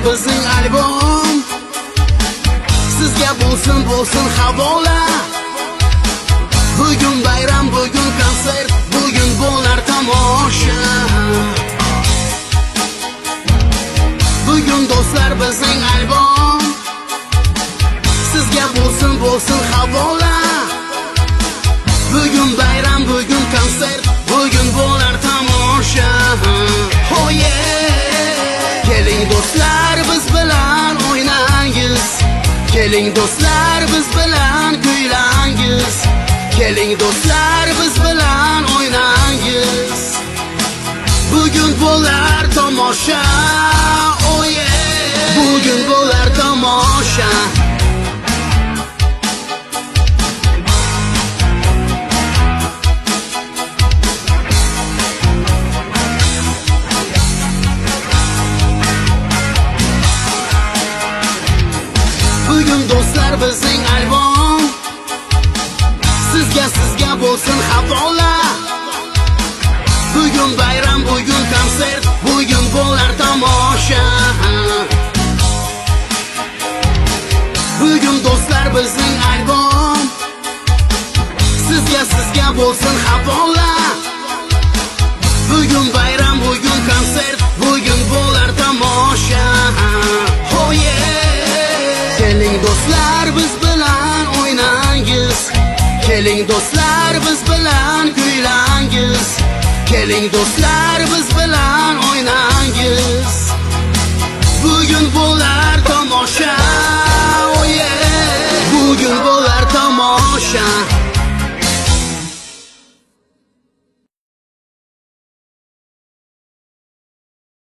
bizning albom sizga bo'lsin havola. Bugun bayram, bugun konsert, bugun bo'lar tomosha. Bugun do'stlar bizning albom sizga bo'lsin havola. Bugun bayram, bugun konsert, bugun bo'lar tomosha. Oh yeah! Keling do'stlar biz bilan o'ynangiz. Keling do'stlar biz bilan kuylangiz. Keling do'stlar biz bilan o'ynangiz. Bugun bo'lar tomosha. Oh yeah! Bugun bo'lar tomosha. Bugun do'stlar bizning albom sizga bo'lsin havola. Bugun bayram, bugun konsert, bugun bo'lar tomosha. Bugun do'stlar bizning albom sizga bo'lsin havola. Bugun bayram, bugun konsert, bugun bo'lar tomosha. Oh yeah! Keling do'stlar biz bilan o'ynangiz. Keling do'stlar biz bilan kuylangiz. Keling do'stlar biz bilan